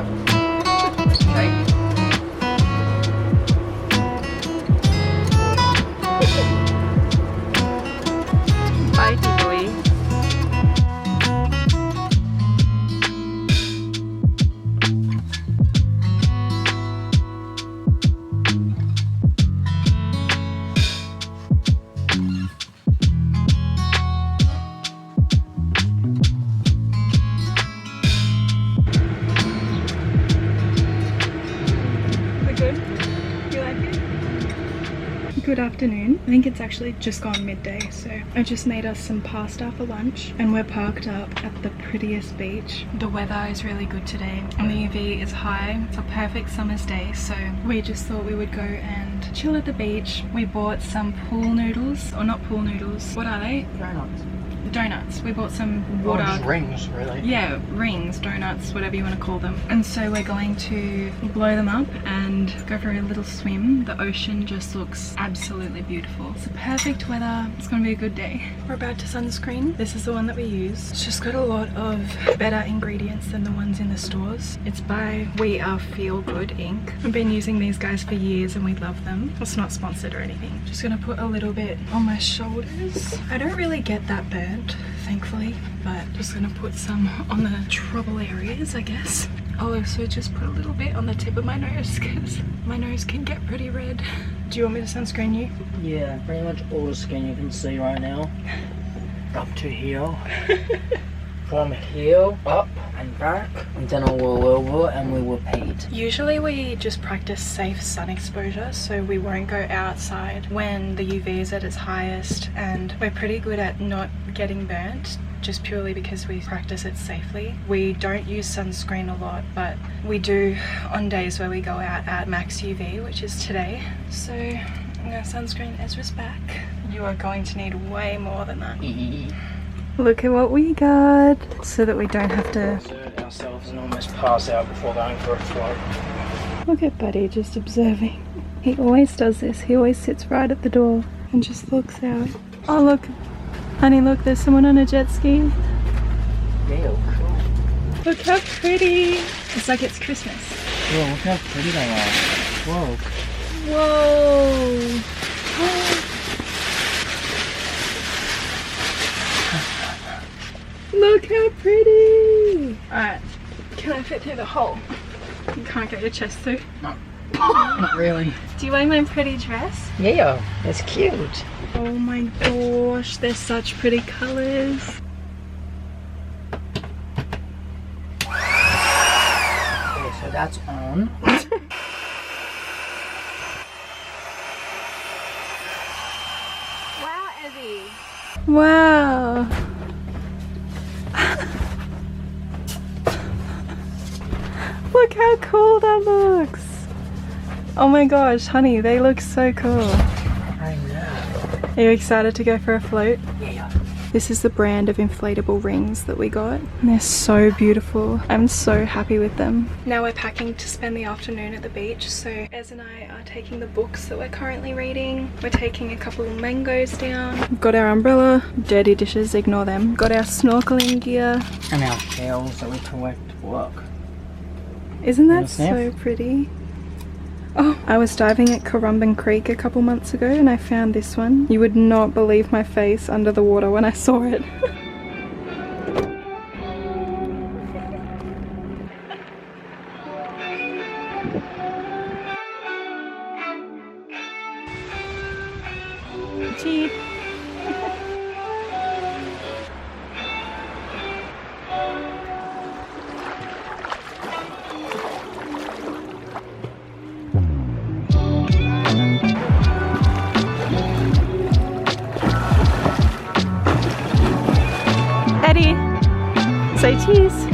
that. Okay. Bitey boy. Good afternoon. I think it's actually just gone midday, so I just made us some pasta for lunch and we're parked up at the prettiest beach. The weather is really good today and the UV is high. It's a perfect summer's day, so we just thought we would go and chill at the beach. We bought some pool noodles, or not pool noodles, what are they? Donuts. We bought some water. Just rings, really. Yeah, rings, donuts, whatever you want to call them. And so we're going to blow them up and go for a little swim. The ocean just looks absolutely beautiful. It's a perfect weather. It's going to be a good day. We're about to sunscreen. This is the one that we use. It's just got a lot of better ingredients than the ones in the stores. It's by We Are Feel Good Ink. I've been using these guys for years and we love them. It's not sponsored or anything. Just going to put a little bit on my shoulders. I don't really get that burnt, thankfully, but just gonna put some on the trouble areas, I guess. I'll also just put a little bit on the tip of my nose because my nose can get pretty red. Do you want me to sunscreen you? Yeah, pretty much all the skin you can see right now. Up to here. From here, up and back, and then I'll roll over and we will paint. Usually we just practice safe sun exposure, so we won't go outside when the UV is at its highest, and we're pretty good at not getting burnt just purely because we practice it safely. We don't use sunscreen a lot, but we do on days where we go out at max UV, which is today. So I'm gonna sunscreen Ezra's back. You are going to need way more than that. Look at what we got, so that we don't have to Insert ourselves and almost pass out before going for a float. Look at Buddy just observing. He always does this. He always sits right at the door and just looks out. Oh look, honey, look, there's someone on a jet ski. Yeah, cool. Look how pretty. It's like it's Christmas. Whoa, look how pretty they are. Whoa. Whoa. Look how pretty. Alright, can I fit through the hole? You can't get your chest through. No, not really. Do you like my pretty dress? Yeah, it's cute. Oh my gosh, they're such pretty colors. Okay, so that's on. Wow, Evie. Wow. Look how cool that looks. Oh my gosh, honey, they look so cool. I know. Are you excited to go for a float? Yeah. This is the brand of inflatable rings that we got. And they're so beautiful. I'm so happy with them. Now we're packing to spend the afternoon at the beach. So Ez and I are taking the books that we're currently reading. We're taking a couple of mangoes down. We've got our umbrella. Dirty dishes, ignore them. Got our snorkeling gear. And our shells that we collect to work. Isn't that so pretty? Oh, I was diving at Currumbin Creek a couple months ago and I found this one. You would not believe my face under the water when I saw it. Cheap. Eddie, say cheese.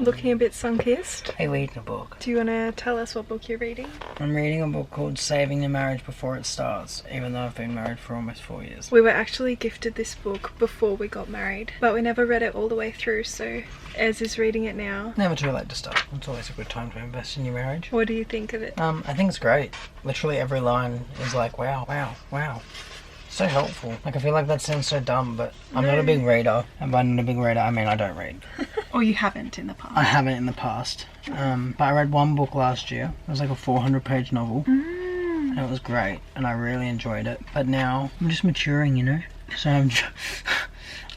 looking a bit sun-kissed. Hey, reading a book. Do you want to tell us what book you're reading? I'm reading a book called Saving Your Marriage Before It Starts, even though I've been married for almost 4 years. We were actually gifted this book before we got married, but we never read it all the way through, so Ez is reading it now. Never too late to start. It's always a good time to invest in your marriage. What do you think of it? I think it's great. Literally every line is like, wow, wow, wow. So helpful. Like, I feel like that sounds so dumb, but I'm not a big reader. And by not a big reader, I mean I don't read. Or you haven't in the past? I haven't in the past. But I read one book last year. It was like a 400-page novel. And it was great. And I really enjoyed it. But now, I'm just maturing, you know? So I'm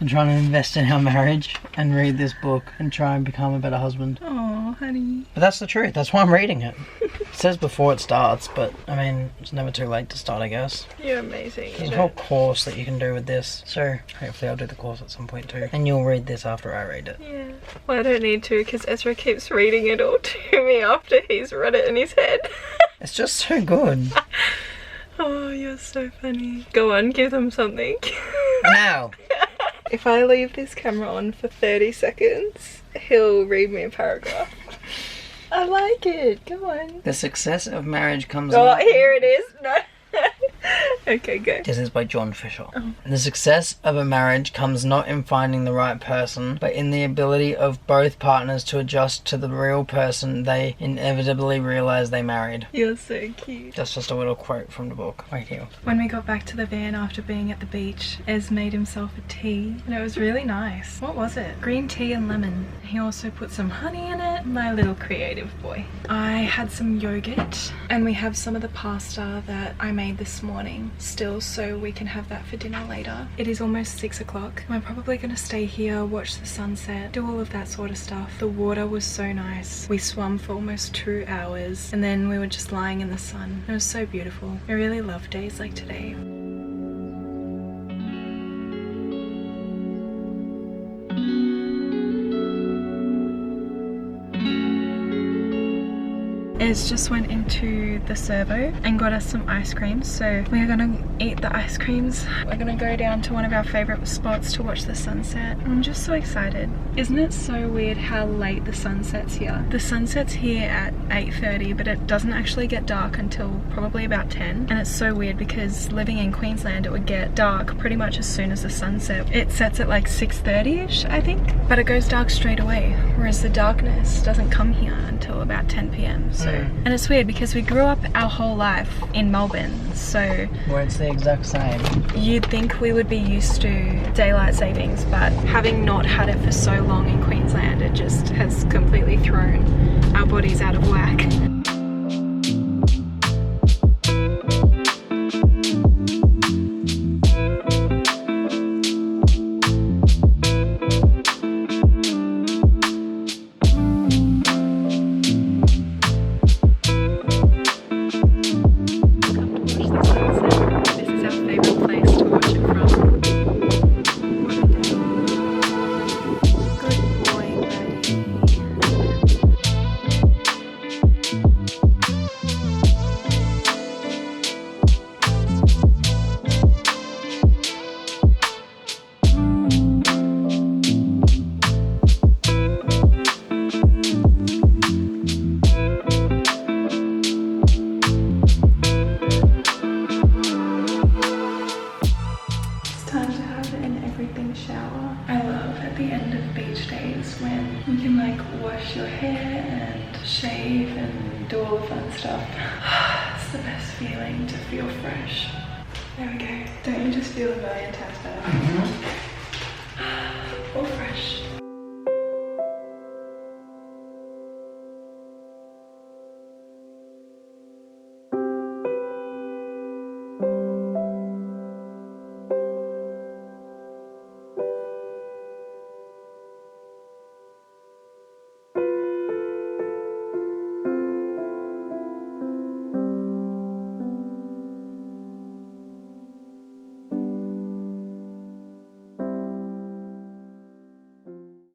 trying to invest in our marriage and read this book and try and become a better husband. Oh, honey. But that's the truth. That's why I'm reading it. It says before it starts, but I mean, it's never too late to start, I guess. You're amazing. There's a whole course that you can do with this. So hopefully I'll do the course at some point too. And you'll read this after I read it. Yeah. Well, I don't need to because Ezra keeps reading it all to me after he's read it in his head. It's just so good. Oh, you're so funny. Go on, give them something. No. If I leave this camera on for 30 seconds, he'll read me a paragraph. I like it. Go on. The success of marriage comes... Oh, here it is. No. Okay, go. This is by John Fisher. Oh. The success of a marriage comes not in finding the right person, but in the ability of both partners to adjust to the real person they inevitably realize they married. You're so cute. That's just a little quote from the book right here. When we got back to the van after being at the beach, Ez made himself a tea and it was really nice. What was it? Green tea and lemon. He also put some honey in it. My little creative boy. I had some yogurt and we have some of the pasta that I made this morning still, so we can have that for dinner later. It is almost 6 o'clock. I'm probably gonna stay here, watch the sunset, do all of that sort of stuff. The water was so nice. We swam for almost 2 hours and then we were just lying in the sun. It was so beautiful. I really love days like today. Ez just went into the servo and got us some ice creams, so we're gonna eat the ice creams. We're gonna go down to one of our favorite spots to watch the sunset. I'm just so excited. Isn't it so weird how late the sun sets here? The sun sets here at 8:30, but it doesn't actually get dark until probably about 10. And it's so weird because living in Queensland, it would get dark pretty much as soon as the sun set. It sets at like 6:30ish, I think, but it goes dark straight away, whereas the darkness doesn't come here until about 10 p.m. So, and it's weird because we grew up our whole life in Melbourne, so Where it's the exact same. you'd think we would be used to daylight savings, but having not had it for so long in Queensland, it just has completely thrown our bodies out of whack. Wash your hair and shave and do all the fun stuff. It's the best feeling to feel fresh. There we go. Don't you just feel a million times better?